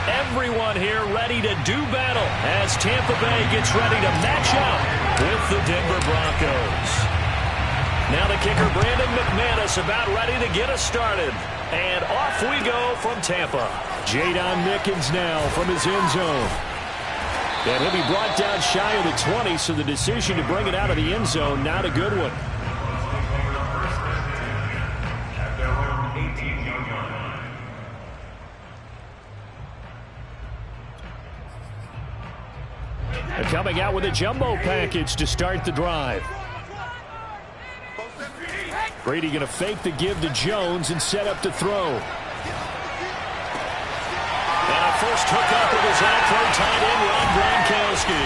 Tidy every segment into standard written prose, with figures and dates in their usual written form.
Everyone here ready to do battle as Tampa Bay gets ready to match up with the Denver Broncos. Now the kicker, Brandon McManus, about ready to get us started. And off we go from Tampa. Jadon Mickens now from his end zone. And he'll be brought down shy of the 20, so the decision to bring it out of the end zone, not a good one. They're coming out with a jumbo package to start the drive. Brady going to fake the give to Jones and set up to throw. And a first hookup with his all-pro tight end, Rob Gronkowski.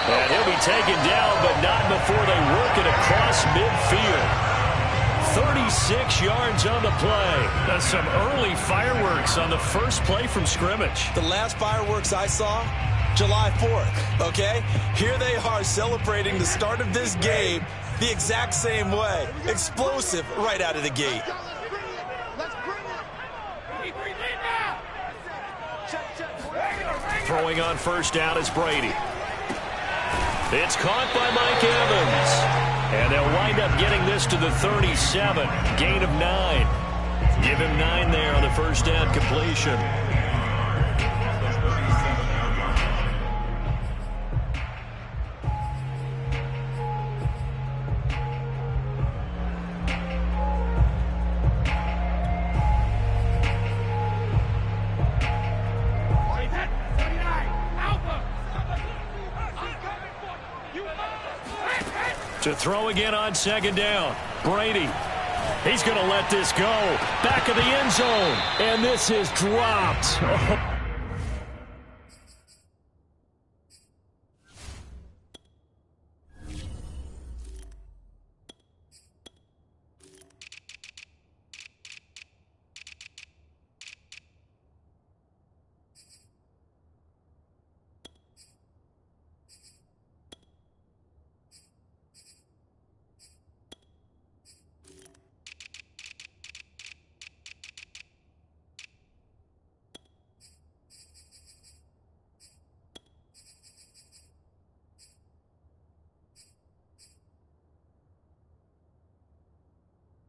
And he'll be taken down, but not before they work it across midfield. 36 yards on the play. That's some early fireworks on the first play from scrimmage. The last fireworks I saw, July 4th, okay? Here they are celebrating the start of this game the exact same way. Explosive right out of the gate. Throwing on first down is Brady. It's caught by Mike Evans. And they'll wind up getting this to the 37. Gain of 9. Give him 9 there on the first down completion. To throw again on second down. Brady. He's going to let this go. Back of the end zone. And this is dropped.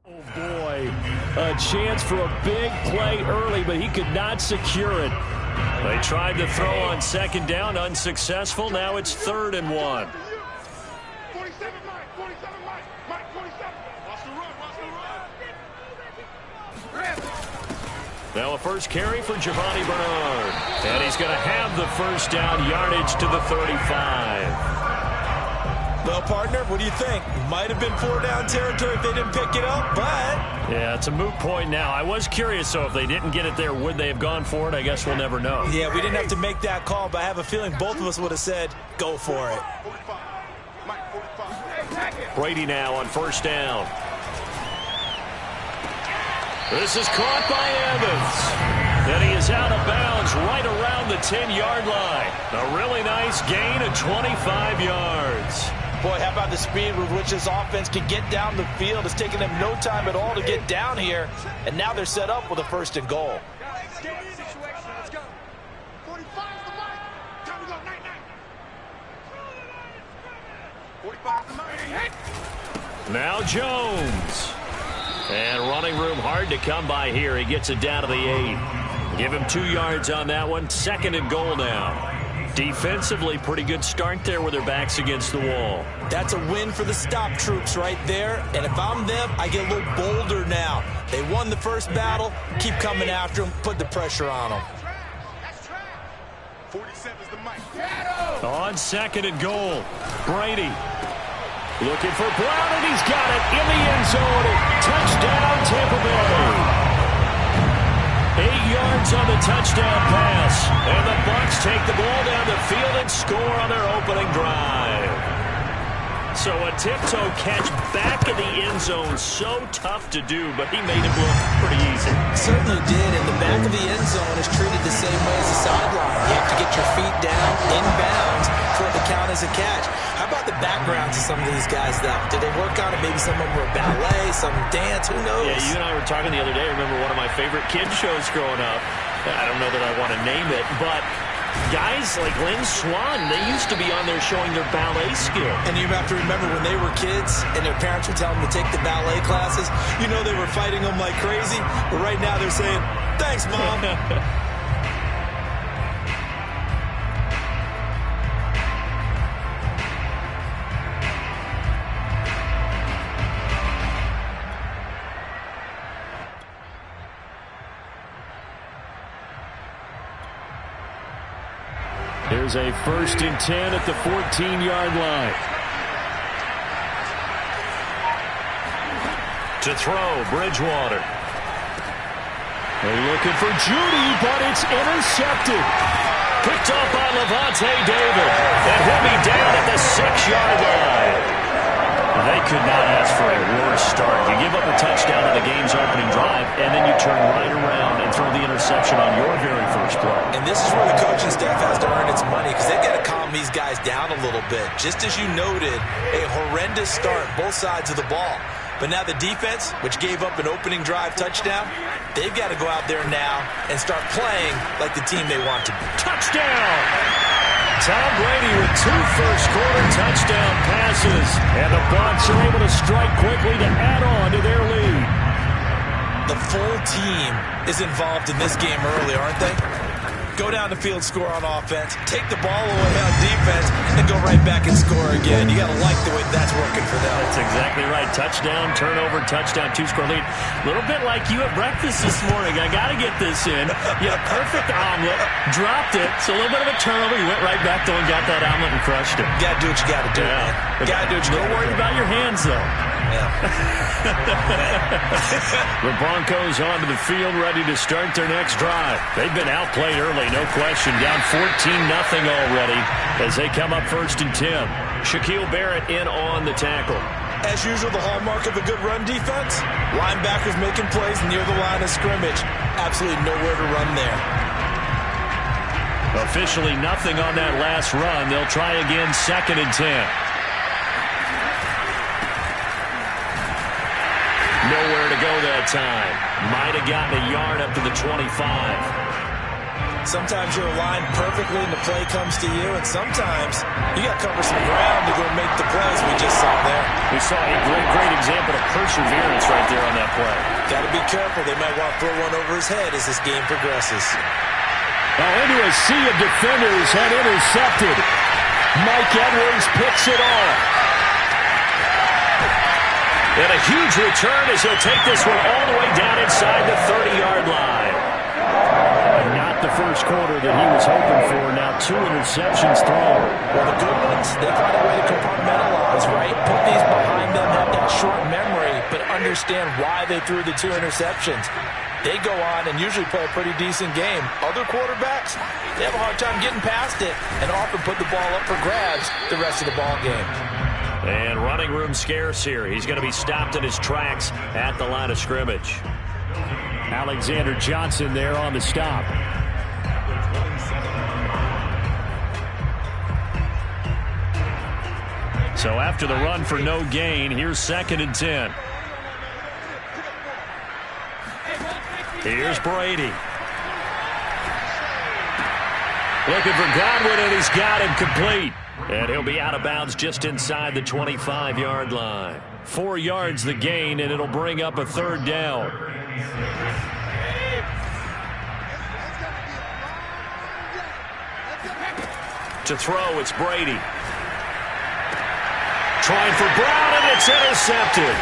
Oh, boy. A chance for a big play early, but he could not secure it. They tried to throw on second down, unsuccessful. Now it's 3rd and 1. 47 Mike, 47 Mike, 47. Watch the run, watch the run. Now a first carry for Giovanni Bernard. And he's going to have the first down, yardage to the 35. Well, partner, what do you think? Might have been 4-down territory if they didn't pick it up, but... Yeah, it's a moot point now. I was curious, so if they didn't get it there, would they have gone for it? I guess we'll never know. Yeah, we didn't have to make that call, but I have a feeling both of us would have said, go for it. 45. Mike, 45. Brady now on first down. This is caught by Evans. And he is out of bounds right around the 10-yard line. A really nice gain of 25 yards. Boy, how about the speed with which this offense can get down the field? It's taken them no time at all to get down here. And now they're set up with a 1st and goal. Let's go. 45 to Mike. Time to go, 9-9. 45 to Mike. Now Jones. And running room hard to come by here. He gets it down to the 8. Give him 2 yards on that one. 2nd and goal now. Defensively, pretty good start there with their backs against the wall. That's a win for the stop troops right there. And if I'm them, I get a little bolder now. They won the first battle. Keep coming after them. Put the pressure on them. 47 is the Mike. On 2nd and goal. Brady looking for Brown, and he's got it in the end zone. Touchdown, Tampa Bay. 8 yards on the touchdown pass. And the Bucs take the ball down the field and score on their opening drive. So a tiptoe catch back in the end zone, so tough to do, but he made it look pretty easy. Certainly did, and the back of the end zone is treated the same way as the sideline. You have to get your feet down, inbounds, for it to count as a catch. How about the backgrounds of some of these guys, though? Did they work on it? Maybe some of them were ballet, some dance, who knows? Yeah, you and I were talking the other day. I remember one of my favorite kids shows growing up. I don't know that I want to name it, but guys like Lynn Swann, they used to be on there showing their ballet skill. And you have to remember when they were kids and their parents would tell them to take the ballet classes, you know they were fighting them like crazy. But right now they're saying, thanks, Mom. Here's a 1st and 10 at the 14-yard line. To throw, Bridgewater. They're looking for Judy, but it's intercepted. Picked off by Levante David. And he'll be down at the 6-yard line. They could not ask for a worse start. You give up a touchdown on the game's opening drive, and then you turn right around and throw the interception on your very first play. And this is where the coaching staff has to earn its money because they've got to calm these guys down a little bit. Just as you noted, a horrendous start both sides of the ball. But now the defense, which gave up an opening drive touchdown, they've got to go out there now and start playing like the team they want to be. Touchdown! Tom Brady with 2 first-quarter touchdown passes. And the Bucs are able to strike quickly to add on to their lead. The full team is involved in this game early, aren't they? Go down the field, score on offense, take the ball away on defense, and go right back and score again. You got to like the way that's working for them. That's exactly right. Touchdown, turnover, touchdown, 2-score lead. A little bit like you at breakfast this morning. I got to get this in. You had a perfect omelet, dropped it. So a little bit of a turnover. You went right back though and got that omelet and crushed it. Got to do what you got to do, man. Got to do what you got to do. Don't worry about your hands, though. Yeah. The Broncos onto the field, ready to start their next drive. They've been outplayed early, no question. Down 14-0 already as they come up 1st and 10. Shaquille Barrett in on the tackle. As usual, the hallmark of a good run defense, linebackers making plays near the line of scrimmage. Absolutely nowhere to run there. Officially nothing on that last run. They'll try again 2nd and 10. Nowhere to go that time. Might have gotten a yard up to the 25. Sometimes you're aligned perfectly and the play comes to you, and sometimes you got to cover some ground to go make the plays we just saw there. We saw a great example of perseverance right there on that play. Got to be careful. They might want to throw one over his head as this game progresses. Now into a sea of defenders and intercepted. Mike Edwards picks it off. And a huge return as he'll take this one all the way down inside the 30-yard line. Not the first quarter that he was hoping for. Now 2 interceptions thrown. Well, the good ones, they find a way to compartmentalize, right? Put these behind them, have that short memory, but understand why they threw the 2 interceptions. They go on and usually play a pretty decent game. Other quarterbacks, they have a hard time getting past it and often put the ball up for grabs the rest of the ball game. And running room scarce here. He's going to be stopped in his tracks at the line of scrimmage. Alexander Johnson there on the stop. So after the run for no gain, here's 2nd and 10. Here's Brady. Looking for Godwin, and he's got him complete. And he'll be out of bounds just inside the 25-yard line. 4 yards the gain, and it'll bring up a 3rd down. To throw, it's Brady. Trying for Brown, and it's intercepted.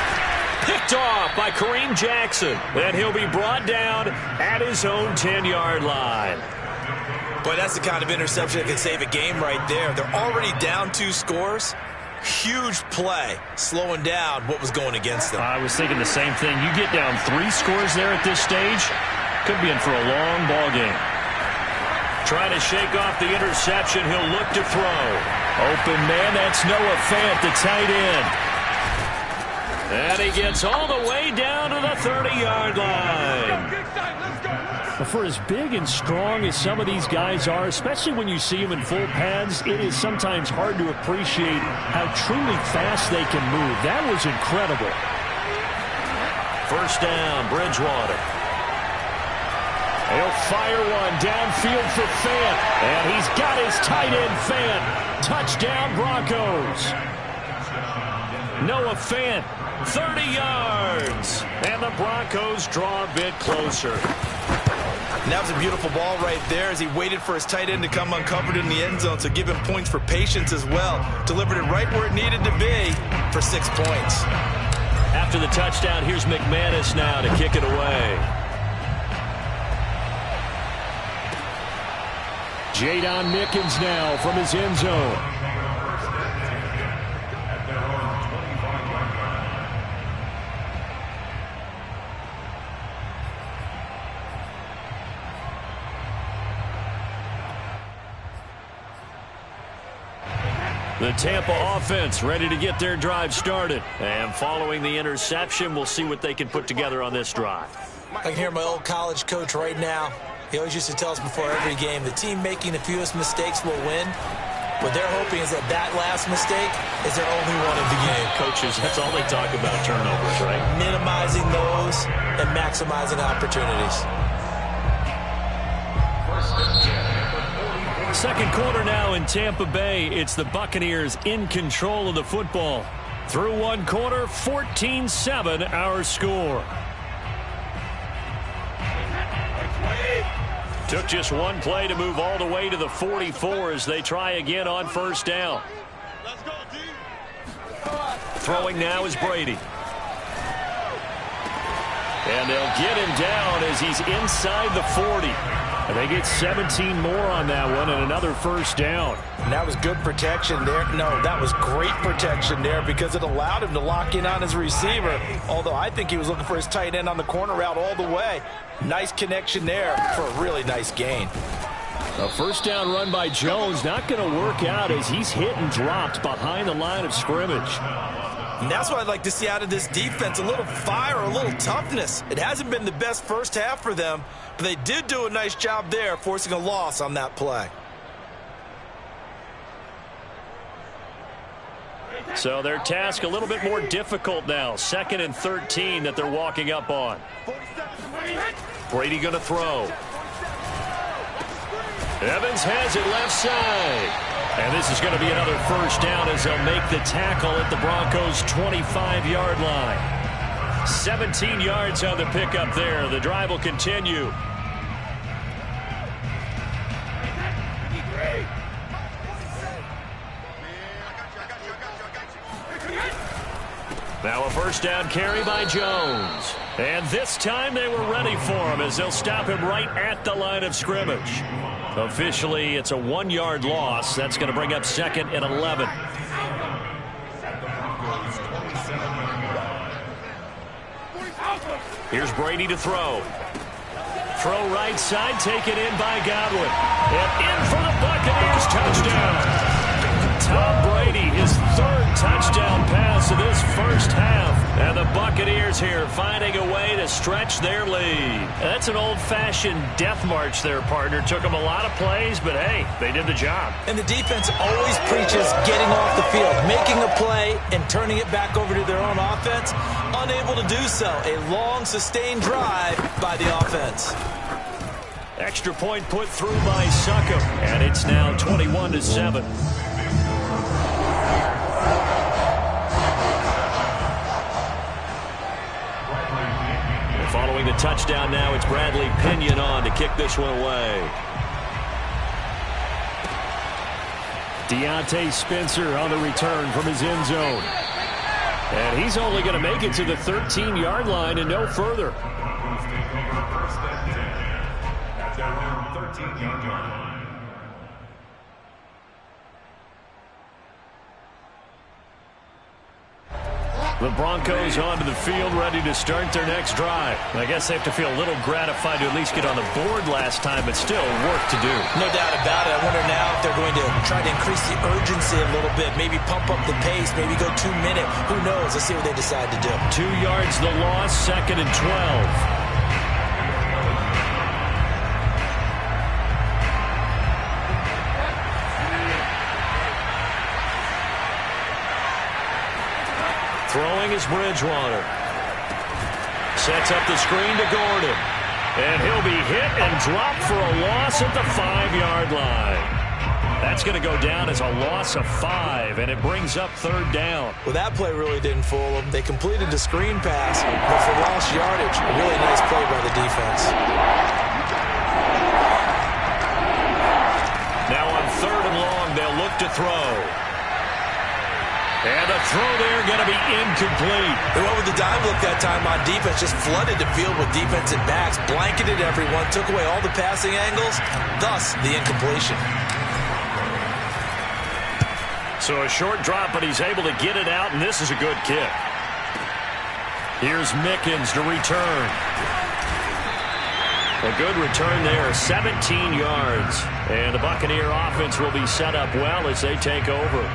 Picked off by Kareem Jackson. And he'll be brought down at his own 10-yard line. Boy, that's the kind of interception that can save a game right there. They're already down 2 scores. Huge play, slowing down what was going against them. I was thinking the same thing. You get down 3 scores there at this stage, could be in for a long ball game. Trying to shake off the interception. He'll look to throw. Open man, that's Noah Fant, the tight end. And he gets all the way down to the 30-yard line. But for as big and strong as some of these guys are, especially when you see them in full pads, it is sometimes hard to appreciate how truly fast they can move. That was incredible. 1st down, Bridgewater. He'll fire one downfield for Fant. And he's got his tight end, Fant. Touchdown, Broncos. Noah Fant, 30 yards. And the Broncos draw a bit closer. And that was a beautiful ball right there as he waited for his tight end to come uncovered in the end zone, so give him points for patience as well. Delivered it right where it needed to be for 6 points. After the touchdown, here's McManus now to kick it away. Jadon Mickens now from his end zone. The Tampa offense ready to get their drive started. And following the interception, we'll see what they can put together on this drive. I can hear my old college coach right now. He always used to tell us before every game, the team making the fewest mistakes will win. What they're hoping is that last mistake is their only one of the game. Coaches, that's all they talk about, turnovers, right? Minimizing those and maximizing opportunities. Second quarter now in Tampa Bay. It's the Buccaneers in control of the football. Through one quarter, 14-7 our score. Took just one play to move all the way to the 44 as they try again on first down. Throwing now is Brady. And they'll get him down as he's inside the 40. And they get 17 more on that one and another first down. And that was good protection there. No, that was great protection there because it allowed him to lock in on his receiver. Although I think he was looking for his tight end on the corner route all the way. Nice connection there for a really nice gain. A first down run by Jones not going to work out as he's hit and dropped behind the line of scrimmage. And that's what I'd like to see out of this defense, a little fire, a little toughness. It hasn't been the best first half for them, but they did do a nice job there, forcing a loss on that play. So their task a little bit more difficult now. 2nd and 13 that they're walking up on. Brady going to throw. Evans has it left side. And this is going to be another first down as they'll make the tackle at the Broncos' 25-yard line. 17 yards on the pickup there. The drive will continue. Now a first down carry by Jones. And this time they were ready for him as they'll stop him right at the line of scrimmage. Officially, it's a 1-yard loss. That's going to bring up 2nd and 11. Here's Brady to throw. Throw right side, taken in by Godwin. And in for the Buccaneers, touchdown. Tom Brady, his 3rd touchdown pass of this first half. And the Buccaneers here finding a way to stretch their lead. That's an old-fashioned death march there, partner. Took them a lot of plays, but hey, they did the job. And the defense always preaches getting off the field, making a play, and turning it back over to their own offense. Unable to do so. A long, sustained drive by the offense. Extra point put through by Succop, and it's now 21-7. Following the touchdown now, it's Bradley Pinion on to kick this one away. Deontay Spencer on the return from his end zone. And he's only going to make it to the 13-yard line and no further. The Broncos onto the field, ready to start their next drive. I guess they have to feel a little gratified to at least get on the board last time, but still work to do. No doubt about it. I wonder now if they're going to try to increase the urgency a little bit, maybe pump up the pace, maybe go 2-minute. Who knows? Let's see what they decide to do. 2 yards the loss, 2nd and 12. Throwing is Bridgewater. Sets up the screen to Gordon. And he'll be hit and dropped for a loss at the 5-yard line. That's going to go down as a loss of 5, and it brings up 3rd down. Well, that play really didn't fool them. They completed the screen pass, but for lost yardage, a really nice play by the defense. Now on 3rd and long, they'll look to throw. And the throw there going to be incomplete. They went with the dime look that time on defense, just flooded the field with defensive backs, blanketed everyone, took away all the passing angles, thus the incompletion. So a short drop, but he's able to get it out, and this is a good kick. Here's Mickens to return. A good return there, 17 yards. And the Buccaneer offense will be set up well as they take over.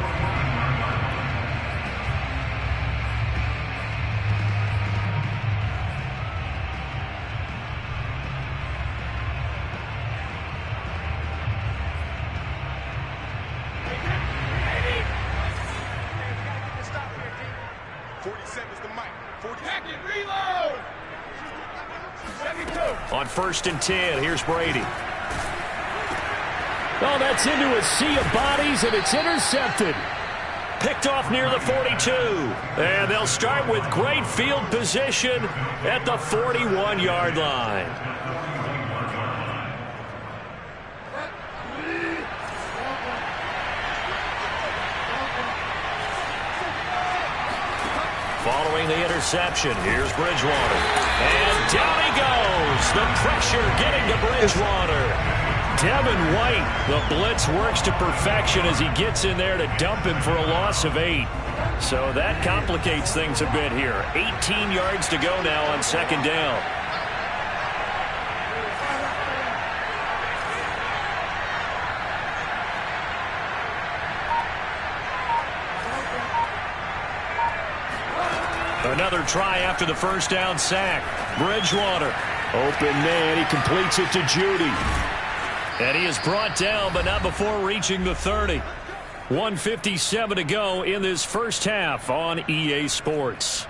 On 1st and 10, here's Brady. Oh, that's into a sea of bodies, and it's intercepted. Picked off near the 42. And they'll start with great field position at the 41-yard line. Following the interception, here's Bridgewater. And down he goes. The pressure getting to Bridgewater. Devin White, the blitz works to perfection as he gets in there to dump him for a loss of 8. So that complicates things a bit here. 18 yards to go now on 2nd down. Another try after the 1st down sack. Bridgewater. Open man. He completes it to Judy. And he is brought down, but not before reaching the 30. 1:57 to go in this first half on EA Sports.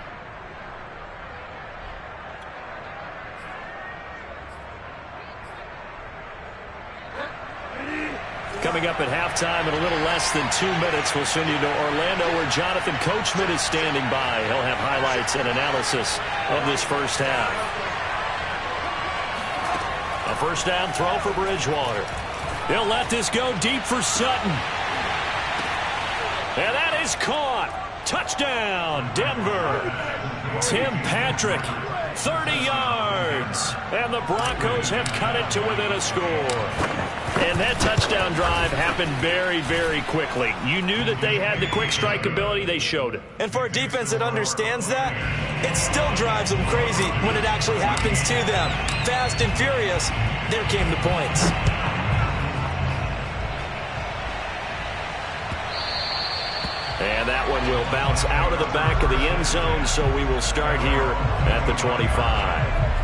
Coming up at halftime in a little less than 2 minutes, we'll send you to Orlando where Jonathan Coachman is standing by. He'll have highlights and analysis of this first half. A 1st down throw for Bridgewater. He'll let this go deep for Sutton. And that is caught. Touchdown, Denver. Tim Patrick, 30 yards. And the Broncos have cut it to within a score. And that touchdown drive happened very, very quickly. You knew that they had the quick strike ability. They showed it. And for a defense that understands that, it still drives them crazy when it actually happens to them. Fast and furious, there came the points. And that one will bounce out of the back of the end zone, so we will start here at the 25.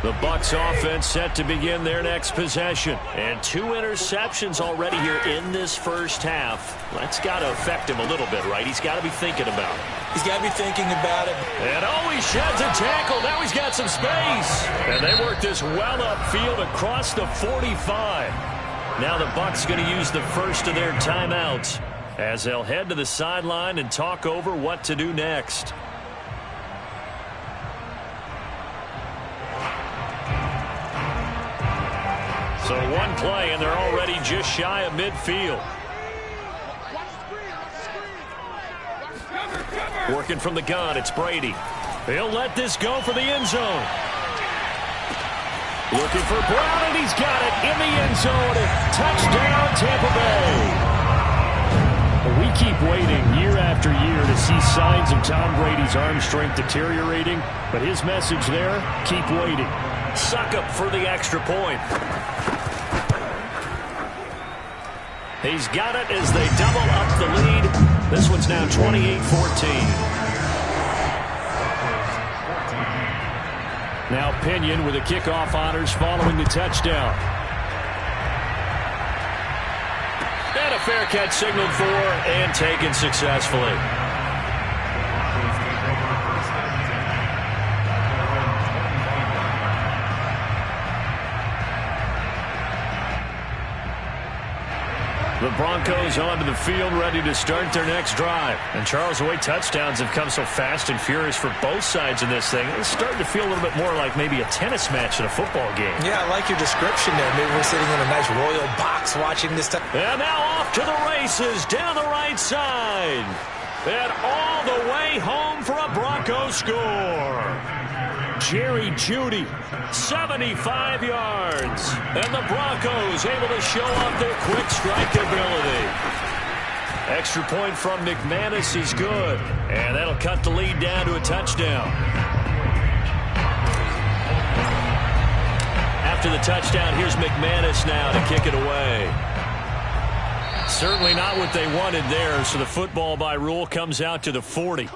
The Bucs offense set to begin their next possession. And 2 interceptions already here in this first half. That's got to affect him a little bit, right? He's got to be thinking about it. He's got to be thinking about it. And he sheds a tackle. Now he's got some space. And they work this well upfield across the 45. Now the Bucs going to use the first of their timeouts as they'll head to the sideline and talk over what to do next. So one play, and they're already just shy of midfield. Working from the gun, it's Brady. He'll let this go for the end zone. Looking for Brown, and he's got it in the end zone. Touchdown, Tampa Bay. We keep waiting year after year to see signs of Tom Brady's arm strength deteriorating, but his message there, keep waiting. Suck up for the extra point. He's got it as they double up the lead. This one's now 28-14. Now Pinion with the kickoff honors following the touchdown. And a fair catch signaled for and taken successfully. The Broncos onto the field, ready to start their next drive. And Charles, the way touchdowns have come so fast and furious for both sides in this thing, it's starting to feel a little bit more like maybe a tennis match in a football game. Yeah, I like your description there. Maybe we're sitting in a nice royal box watching this time. And now off to the races down the right side. And all the way home for a Broncos score. Jerry Jeudy, 75 yards. And the Broncos able to show off their quick strike ability. Extra point from McManus is good. And that'll cut the lead down to a touchdown. After the touchdown, here's McManus now to kick it away. Certainly not what they wanted there, so the football by rule comes out to the 40.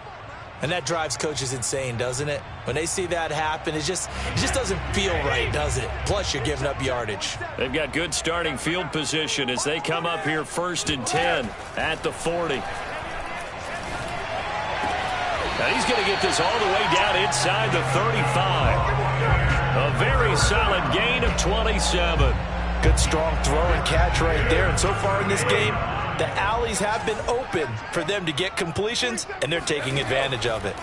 And that drives coaches insane, doesn't it? When they see that happen, it just doesn't feel right, does it? Plus, you're giving up yardage. They've got good starting field position as they come up here 1st and 10 at the 40. Now he's going to get this all the way down inside the 35. A very solid gain of 27. Good strong throw and catch right there. And so far in this game, the alleys have been open for them to get completions, and they're taking advantage of it.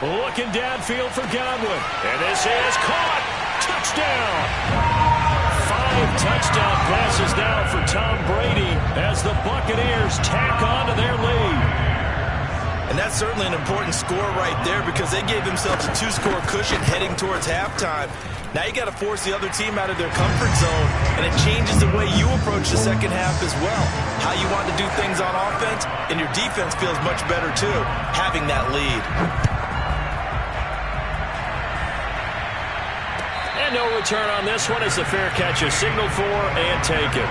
Looking downfield for Godwin. And this is caught. Touchdown. 5 touchdown passes now for Tom Brady as the Buccaneers tack on to their lead. And that's certainly an important score right there because they gave themselves a 2-score cushion heading towards halftime. Now you got to force the other team out of their comfort zone, and it changes the way you approach the second half as well. How you want to do things on offense, and your defense feels much better too, having that lead. And no return on this one as the fair catch is signaled for and taken.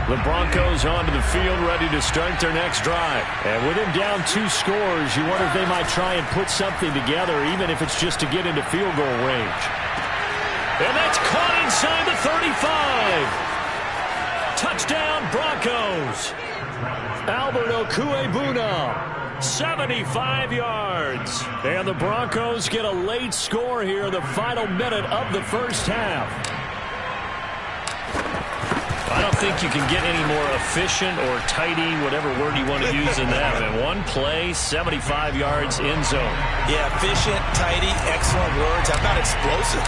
The Broncos onto the field, ready to start their next drive. And with him down 2 scores, you wonder if they might try and put something together, even if it's just to get into field goal range. And that's caught inside the 35. Touchdown, Broncos. Albert Okuebuna, 75 yards. And the Broncos get a late score here in the final minute of the first half. I don't think you can get any more efficient or tidy, whatever word you want to use in that. And one play, 75 yards in zone. Yeah, efficient, tidy, excellent words. How about explosive?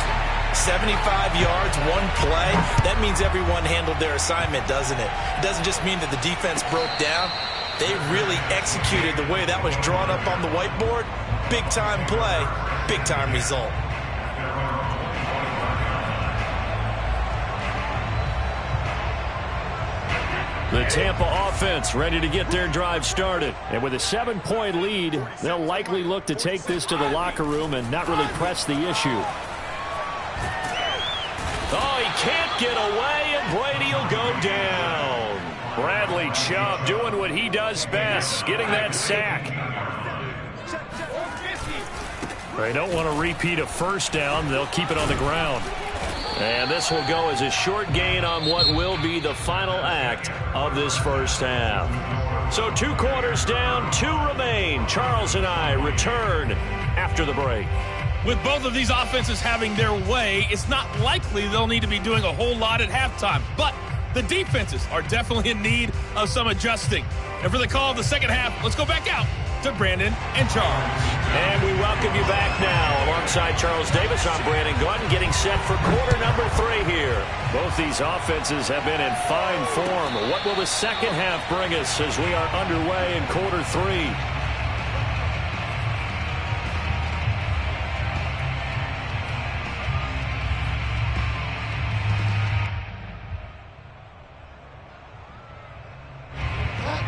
75 yards, one play. That means everyone handled their assignment, doesn't it? It doesn't just mean that the defense broke down. They really executed the way that was drawn up on the whiteboard. Big-time play, big-time result. The Tampa offense ready to get their drive started. And with a 7-point lead, they'll likely look to take this to the locker room and not really press the issue. Oh, he can't get away, and Brady will go down. Bradley Chubb doing what he does best, getting that sack. They don't want to repeat a first down. They'll keep it on the ground. And this will go as a short gain on what will be the final act of this first half. So 2 quarters down, 2 remain. Charles and I return after the break. With both of these offenses having their way, it's not likely they'll need to be doing a whole lot at halftime. But the defenses are definitely in need of some adjusting. And for the call of the second half, let's go back out to Brandon and Charles. And we welcome you back now. Alongside Charles Davis, I'm Brandon Gordon, getting set for quarter number 3 here. Both these offenses have been in fine form. What will the second half bring us as we are underway in quarter 3?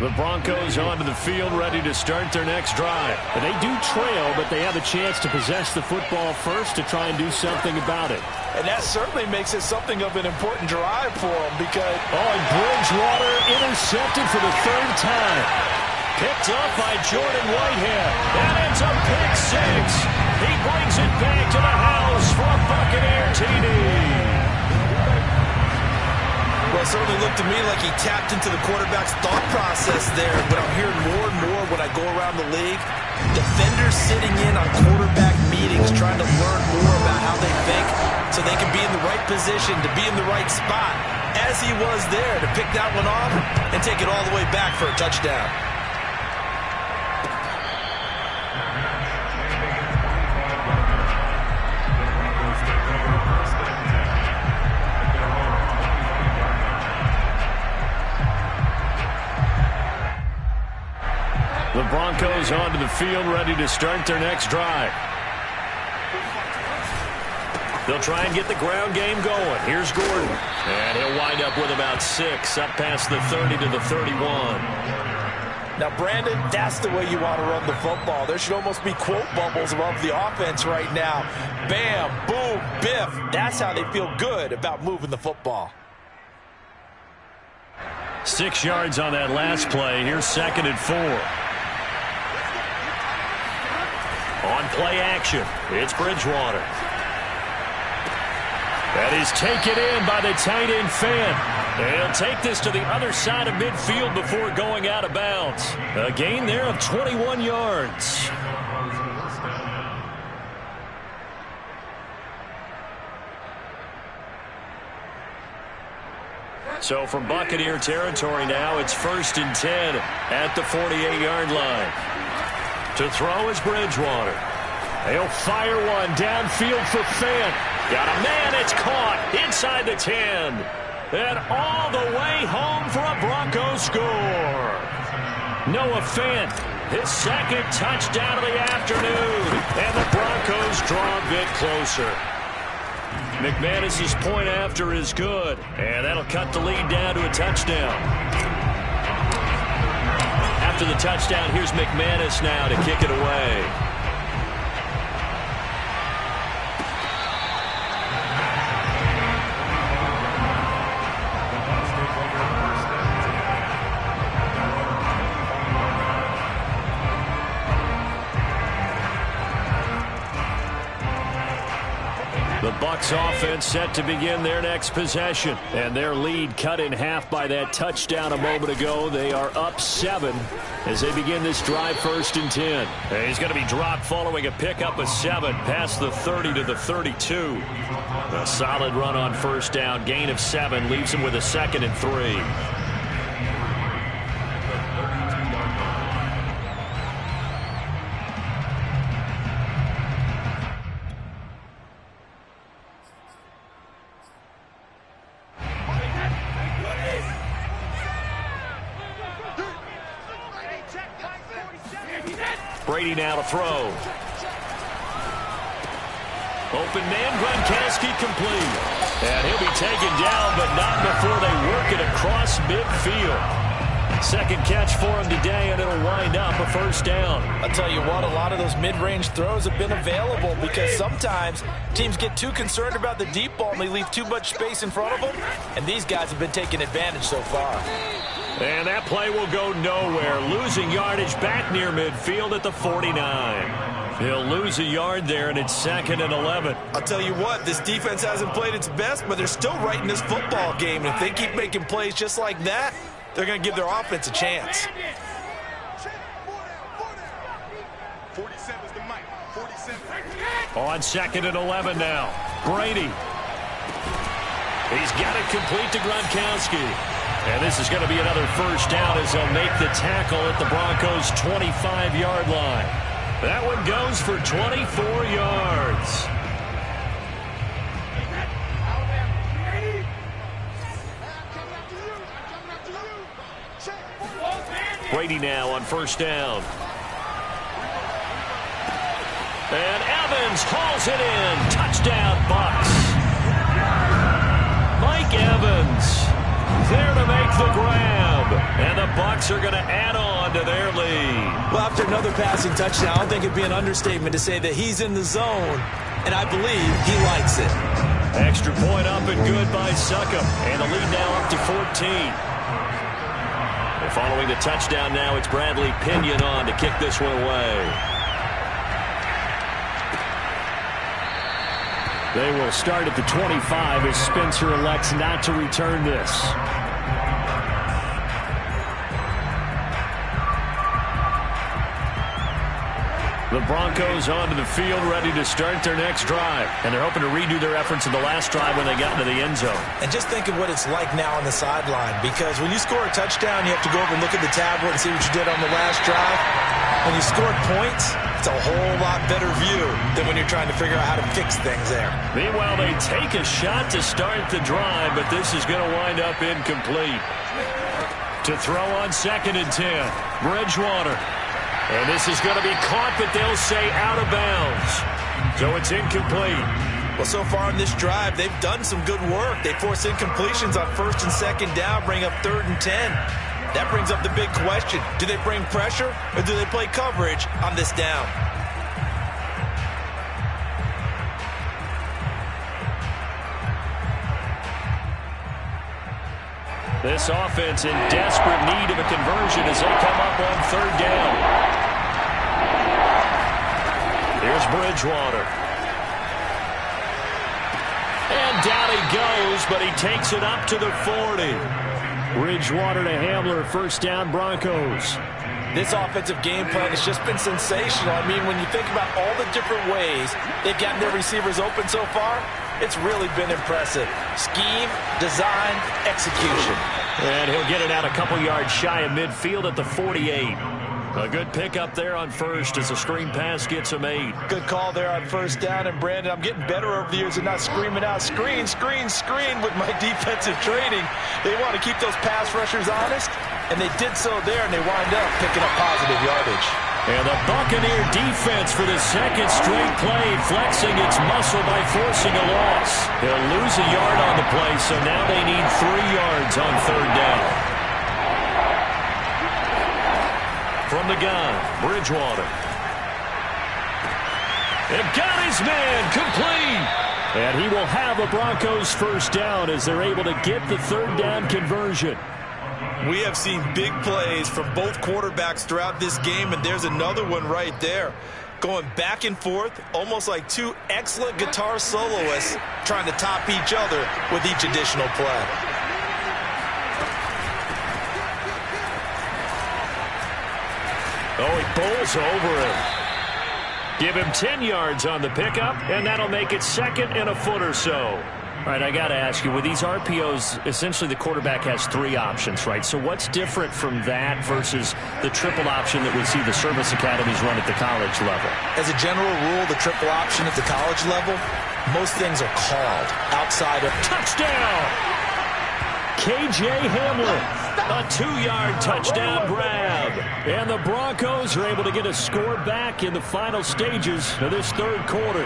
The Broncos onto the field, ready to start their next drive. And they do trail, but they have a chance to possess the football first to try and do something about it. And that certainly makes it something of an important drive for them because... Oh, and Bridgewater intercepted for the 3rd time. Picked up by Jordan Whitehead. And it's a pick 6. He brings it back to the house for a Buccaneer TD. Well, it certainly looked to me like he tapped into the quarterback's thought process there. But I'm hearing more and more when I go around the league, defenders sitting in on quarterback meetings trying to learn more about how they think so they can be in the right position to be in the right spot, as he was there to pick that one off and take it all the way back for a touchdown. The Broncos onto the field, ready to start their next drive. They'll try and get the ground game going. Here's Gordon. And he'll wind up with about 6, up past the 30 to the 31. Now, Brandon, that's the way you want to run the football. There should almost be quote bubbles above the offense right now. Bam, boom, biff. That's how they feel good about moving the football. 6 yards on that last play. Here's 2nd and 4. On play action, it's Bridgewater. That is taken in by the tight end Fant. They'll take this to the other side of midfield before going out of bounds. A gain there of 21 yards. So from Buccaneer territory now, it's 1st and 10 at the 48-yard line. To throw is Bridgewater. He'll fire one downfield for Fant. Got a man, it's caught inside the 10. And all the way home for a Broncos score. Noah Fant, his 2nd touchdown of the afternoon. And the Broncos draw a bit closer. McManus's point after is good. And that'll cut the lead down to a touchdown. After the touchdown, here's McManus now to kick it away. The Bucs offense set to begin their next possession. And their lead cut in half by that touchdown a moment ago. They are up 7 as they begin this drive, 1st and 10. And he's going to be dropped following a pickup of 7 past the 30 to the 32. A solid run on 1st down. Gain of 7 leaves him with a 2nd and 3. Brady now to throw. Open man, Gronkowski complete. And he'll be taken down, but not before they work it across midfield. 2nd catch for him today, and it'll wind up a 1st down. I'll tell you what, a lot of those mid-range throws have been available because sometimes teams get too concerned about the deep ball and they leave too much space in front of them, and these guys have been taking advantage so far. And that play will go nowhere. Losing yardage back near midfield at the 49. He'll lose a yard there, and it's 2nd and 11. I'll tell you what, this defense hasn't played its best, but they're still right in this football game. And if they keep making plays just like that, they're going to give their offense a chance. 47's the mic. 47. On 2nd and 11 now. Brady. He's got it complete to Gronkowski. And this is going to be another 1st down as they'll make the tackle at the Broncos' 25-yard line. That one goes for 24 yards. Brady now on 1st down. And Evans hauls it in. Touchdown, Bucs. Mike Evans there to make the grab. And the Bucs are going to add on to their lead. Well, after another passing touchdown, I don't think it'd be an understatement to say that he's in the zone. And I believe he likes it. Extra point up and good by Succop. And the lead now up to 14. And following the touchdown now, it's Bradley Pinion on to kick this one away. They will start at the 25 as Spencer elects not to return this. The Broncos onto the field, ready to start their next drive. And they're hoping to redo their efforts in the last drive when they got into the end zone. And just think of what it's like now on the sideline, because when you score a touchdown, you have to go over and look at the tablet and see what you did on the last drive. When you scored points, it's a whole lot better view than when you're trying to figure out how to fix things there. Meanwhile, they take a shot to start the drive, but this is going to wind up incomplete. To throw on 2nd and 10, Bridgewater. And this is going to be caught, but they'll say out of bounds. So it's incomplete. Well, so far in this drive, they've done some good work. They force incompletions on 1st and 2nd down, bring up 3rd and 10. That brings up the big question. Do they bring pressure or do they play coverage on this down? This offense in desperate need of a conversion as they come up on 3rd down. Here's Bridgewater. And down he goes, but he takes it up to the 40. Bridgewater to Hamler, 1st down Broncos. This offensive game plan has just been sensational. I mean, when you think about all the different ways they've gotten their receivers open so far, it's really been impressive. Scheme, design, execution. And he'll get it out a couple yards shy of midfield at the 48. A good pickup there on 1st as the screen pass gets him 8. Good call there on 1st down. And, Brandon, I'm getting better over the years and not screaming out, screen, screen, screen with my defensive training. They want to keep those pass rushers honest, and they did so there, and they wind up picking up positive yardage. And the Buccaneer defense for the 2nd straight play, flexing its muscle by forcing a loss. He'll lose a yard on the play, so now they need 3 yards on 3rd down. From the gun, Bridgewater. And got his man, complete. And he will have a Broncos 1st down as they're able to get the 3rd down conversion. We have seen big plays from both quarterbacks throughout this game, and there's another one right there. Going back and forth, almost like 2 excellent guitar soloists trying to top each other with each additional play. Oh, he bowls over him. Give him 10 yards on the pickup, and that'll make it 2nd and a foot or so. All right, I got to ask you, with these RPOs, essentially the quarterback has 3 options, right? So what's different from that versus the triple option that we see the service academies run at the college level? As a general rule, the triple option at the college level, most things are called outside of touchdown. KJ Hamler, a 2-yard touchdown grab. And the Broncos are able to get a score back in the final stages of this 3rd quarter.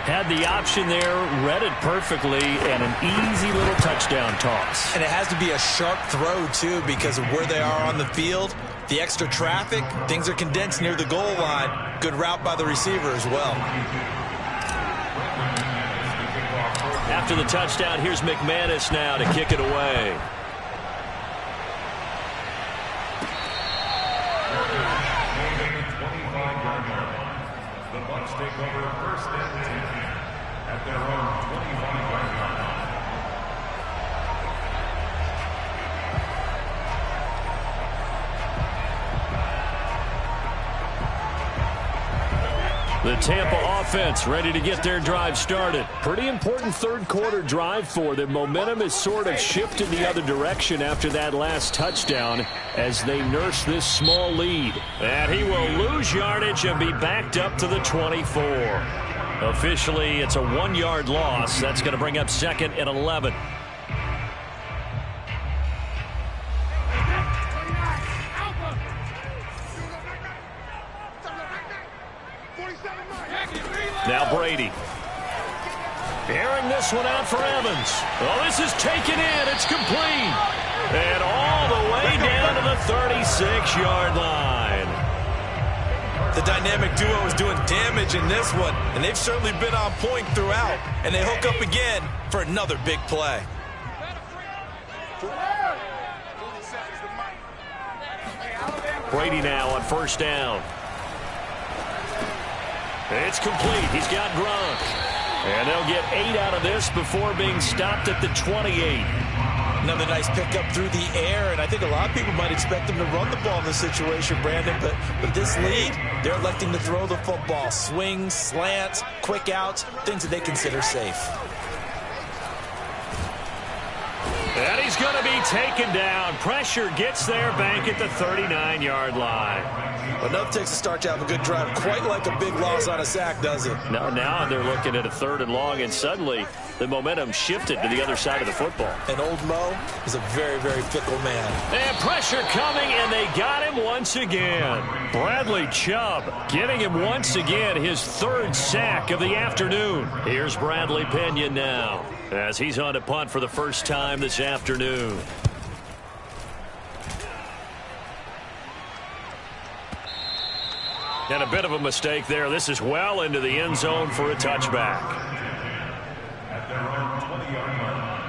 Had the option there, read it perfectly, and an easy little touchdown toss. And it has to be a sharp throw, too, because of where they are on the field. The extra traffic, things are condensed near the goal line. Good route by the receiver as well. After the touchdown, here's McManus now to kick it away. The Bucs take over 1st and 10 at their own 25-yard line. The Tampa offense ready to get their drive started. Pretty important 3rd quarter drive for them. Momentum has sort of shifted the other direction after that last touchdown as they nurse this small lead. And he will lose yardage and be backed up to the 24. Officially, it's a 1-yard loss. That's going to bring up 2nd and 11. Now Brady. Airing this one out for Evans. Oh, this is taken in. It's complete. And all the way down to the 36-yard line. The dynamic duo is doing damage in this one, and they've certainly been on point throughout. And they hook up again for another big play. Brady now on 1st down. It's complete. He's got Gronk. And they'll get 8 out of this before being stopped at the 28. Another nice pickup through the air, and I think a lot of people might expect them to run the ball in this situation, Brandon, but with this lead, they're electing to throw the football. Swings, slants, quick outs, things that they consider safe. And he's going to be taken down. Pressure gets there, bank at the 39-yard line. Enough takes to start to have a good drive, quite like a big loss on a sack, does it? No, now they're looking at a 3rd and long, and suddenly the momentum shifted to the other side of the football. And old Mo is a very, very fickle man. And pressure coming, and they got him once again. Bradley Chubb getting him once again his 3rd sack of the afternoon. Here's Bradley Pena now as he's on to punt for the first time this afternoon. And a bit of a mistake there. This is well into the end zone for a touchback. At their own 20-yard line.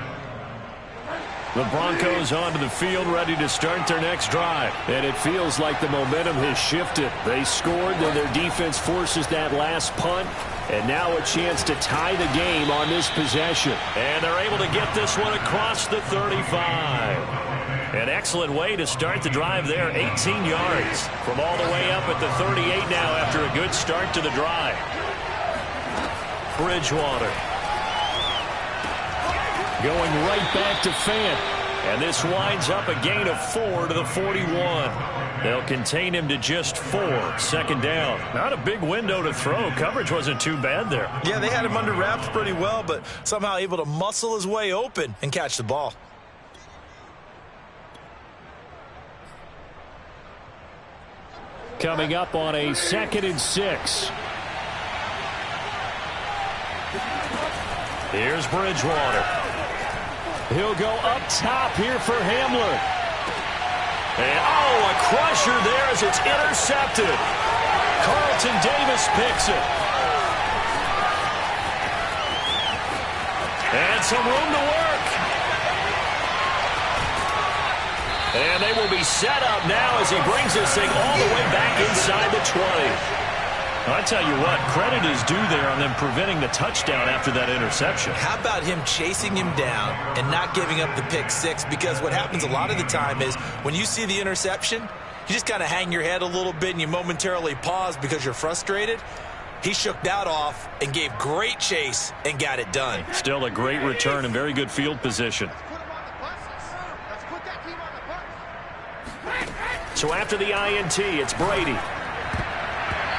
The Broncos onto the field, ready to start their next drive. And it feels like the momentum has shifted. They scored, then their defense forces that last punt. And now a chance to tie the game on this possession. And they're able to get this one across the 35. An excellent way to start the drive there, 18 yards from all the way up at the 38 now after a good start to the drive. Bridgewater going right back to Fant. And this winds up a gain of 4 to the 41. They'll contain him to just 4. 2nd down. Not a big window to throw. Coverage wasn't too bad there. Yeah, they had him under wraps pretty well, but somehow able to muscle his way open and catch the ball. Coming up on a 2nd and 6. Here's Bridgewater. He'll go up top here for Hamler. And, oh, a crusher there as it's intercepted. Carlton Davis picks it. And some room to work. And they will be set up now as he brings this thing all the way back inside the 20. I tell you what, credit is due there on them preventing the touchdown after that interception. How about him chasing him down and not giving up the pick 6? Because what happens a lot of the time is when you see the interception, you just kind of hang your head a little bit and you momentarily pause because you're frustrated. He shook that off and gave great chase and got it done. Still a great return and very good field position. So after the INT, it's Brady.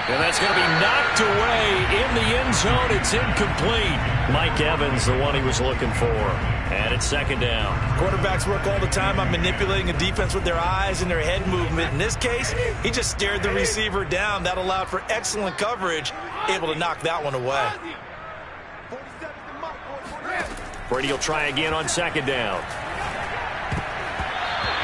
And that's going to be knocked away in the end zone. It's incomplete. Mike Evans, the one he was looking for. And it's 2nd down. Quarterbacks work all the time on manipulating a defense with their eyes and their head movement. In this case, he just stared the receiver down. That allowed for excellent coverage, able to knock that one away. Brady will try again on 2nd down.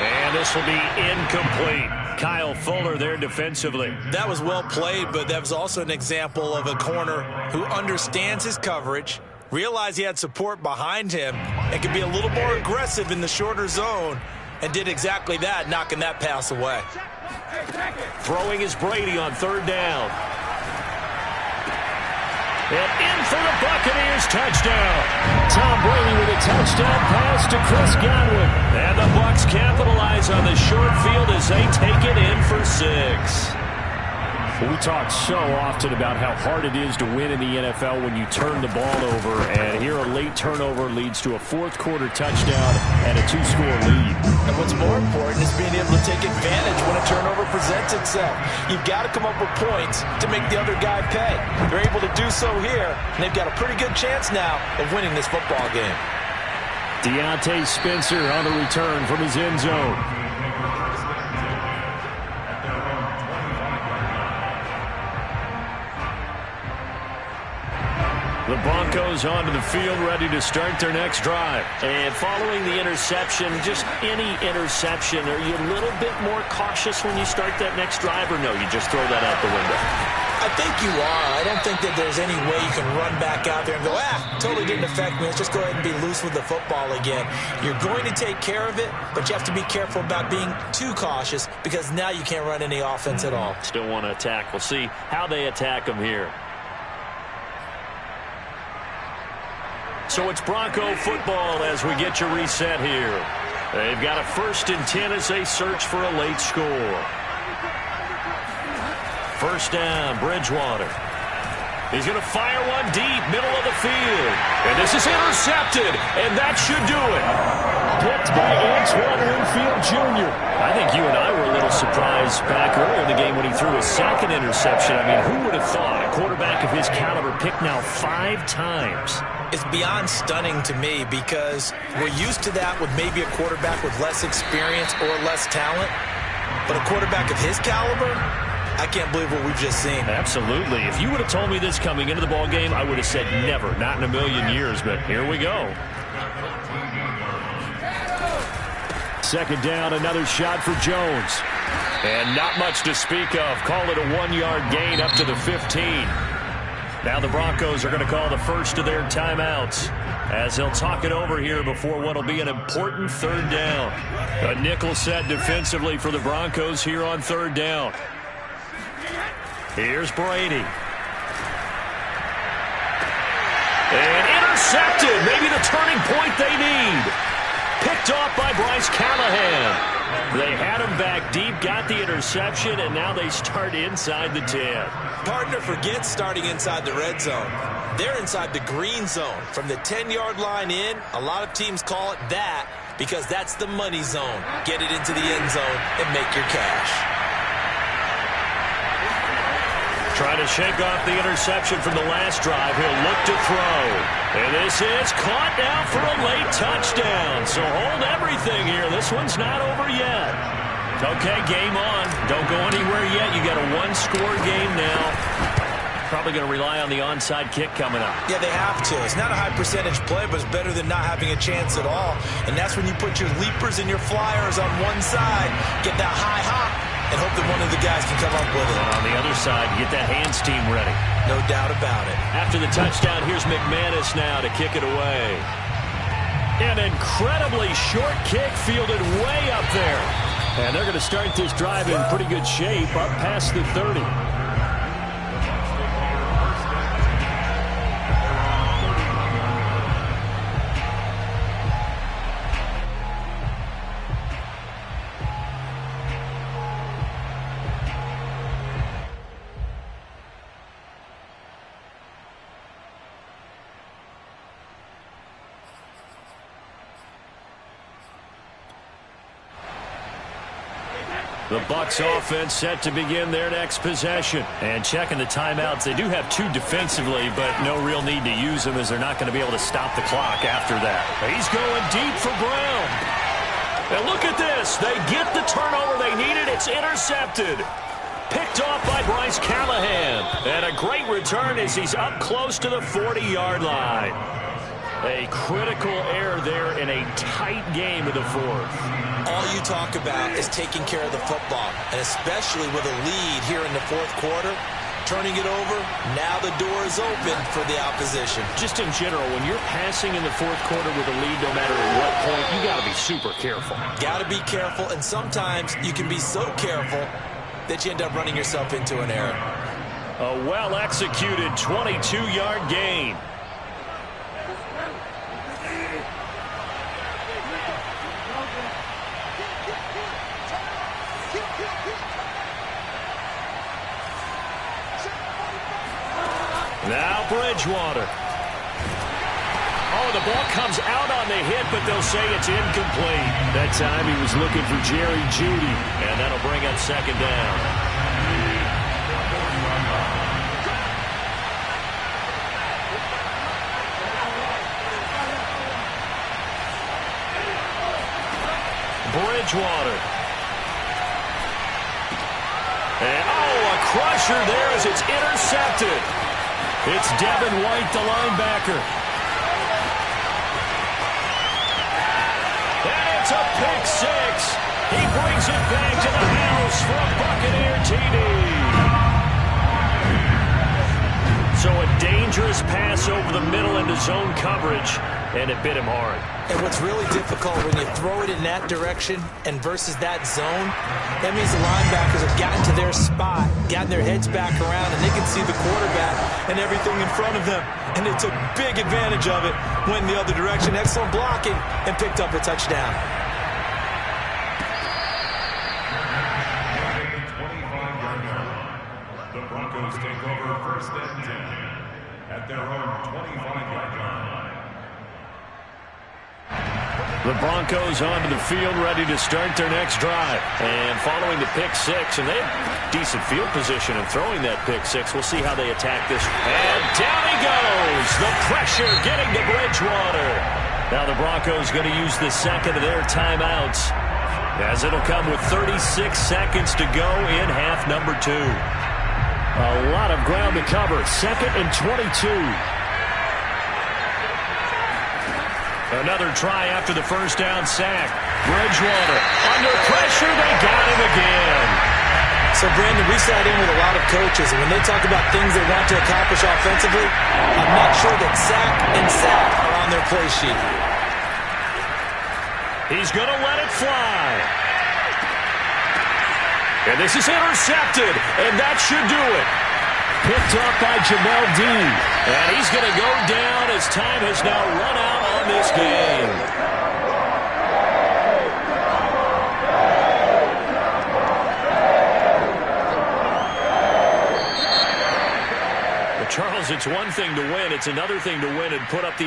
And this will be incomplete. Kyle Fuller there defensively. That was well played, but that was also an example of a corner who understands his coverage, realized he had support behind him, and could be a little more aggressive in the shorter zone, and did exactly that, knocking that pass away. Throwing is Brady on 3rd down. And in for the Buccaneers, touchdown. Tom Brady with a touchdown pass to Chris Godwin. And the Bucs capitalize on the short field as they take it in for 6. We talk so often about how hard it is to win in the NFL when you turn the ball over. And here a late turnover leads to a 4th quarter touchdown and a 2-score lead. And what's more important is being able to take advantage when a turnover presents itself. You've got to come up with points to make the other guy pay. They're able to do so here, and they've got a pretty good chance now of winning this football game. Deontay Spencer on the return from his end zone. The Broncos onto the field, ready to start their next drive. And following the interception, just any interception, are you a little bit more cautious when you start that next drive, or no, you just throw that out the window? I think you are. I don't think that there's any way you can run back out there and go, totally didn't affect me. Let's just go ahead and be loose with the football again. You're going to take care of it, but you have to be careful about being too cautious because now you can't run any offense at all. Still want to attack. We'll see how they attack them here. So it's Bronco football as we get you reset here. They've got a 1st and 10 as they search for a late score. 1st down, Bridgewater. He's going to fire one deep, middle of the field. And this is intercepted, and that should do it. Picked by Antoine Winfield Jr. I think you and I were a little surprised back earlier in the game when he threw his 2nd interception. I mean, who would have thought a quarterback of his caliber picked now 5 times? It's beyond stunning to me because we're used to that with maybe a quarterback with less experience or less talent. But a quarterback of his caliber, I can't believe what we've just seen. Absolutely. If you would have told me this coming into the ball game, I would have said never, not in a million years. But here we go. 2nd down, another shot for Jones. And not much to speak of. Call it a 1-yard gain up to the 15. Now the Broncos are going to call the first of their timeouts as they'll talk it over here before what will be an important 3rd down. A nickel set defensively for the Broncos here on 3rd down. Here's Brady. And intercepted. Maybe the turning point they need. Picked off by Bryce Callahan. They had him back deep, got the interception, and now they start inside the 10. Partner forgets starting inside the red zone. They're inside the green zone. From the 10-yard line in, a lot of teams call it that because that's the money zone. Get it into the end zone and make your cash. Trying to shake off the interception from the last drive. He'll look to throw. And this is caught now for a late touchdown. So hold everything here. This one's not over yet. Okay, game on. Don't go anywhere yet. You got a 1-score game now. Probably going to rely on the onside kick coming up. Yeah, they have to. It's not a high percentage play, but it's better than not having a chance at all. And that's when you put your leapers and your flyers on one side, get that high hop, and hope that one of the guys can come up with it. And on the other side, get that hands team ready. No doubt about it. After the touchdown, here's McManus now to kick it away. An incredibly short kick fielded way up there. And they're going to start this drive in pretty good shape up past the 30. The Bucs offense set to begin their next possession. And checking the timeouts, they do have 2 defensively, but no real need to use them as they're not going to be able to stop the clock after that. He's going deep for Brown. And look at this. They get the turnover they needed. It's intercepted. Picked off by Bryce Callahan. And a great return as he's up close to the 40-yard line. A critical error there in a tight game of the 4th. All you talk about is taking care of the football, and especially with a lead here in the 4th quarter, turning it over, now the door is open for the opposition. Just in general, when you're passing in the 4th quarter with a lead, no matter at what point, you got to be super careful. Got to be careful, and sometimes you can be so careful that you end up running yourself into an error. A well-executed 22-yard gain. Now Bridgewater. Oh, the ball comes out on the hit, but they'll say it's incomplete. That time he was looking for Jerry Jeudy, and that'll bring up 2nd down. Bridgewater. And, a crusher there as it's intercepted. It's Devin White, the linebacker. And it's a pick 6. He brings it back to the house for a Buccaneer TD. So a dangerous pass over the middle into zone coverage, and it bit him hard. And what's really difficult when you throw it in that direction and versus that zone, that means the linebackers have gotten to their spot, gotten their heads back around, and they can see the quarterback and everything in front of them. And they took big advantage of it, went the other direction, excellent blocking, and picked up a touchdown. The Broncos take over first and 10 at their own 25-yard line. The Broncos onto the field, ready to start their next drive. And following the pick six, and they have decent field position in throwing that pick six. We'll see how they attack this. And down he goes. The pressure getting to Bridgewater. Now the Broncos going to use the second of their timeouts, as it'll come with 36 seconds to go in half number 2. A lot of ground to cover. 2nd and 22. Another try after the first down sack. Bridgewater under pressure. They got him again. So, Brandon, we sat in with a lot of coaches, and when they talk about things they want to accomplish offensively, I'm not sure that sack and sack are on their play sheet. He's going to let it fly. And this is intercepted, and that should do it. Picked up by Jamel Dean. And he's going to go down as time has now run out on this game. But Charles, it's one thing to win. It's another thing to win and put up the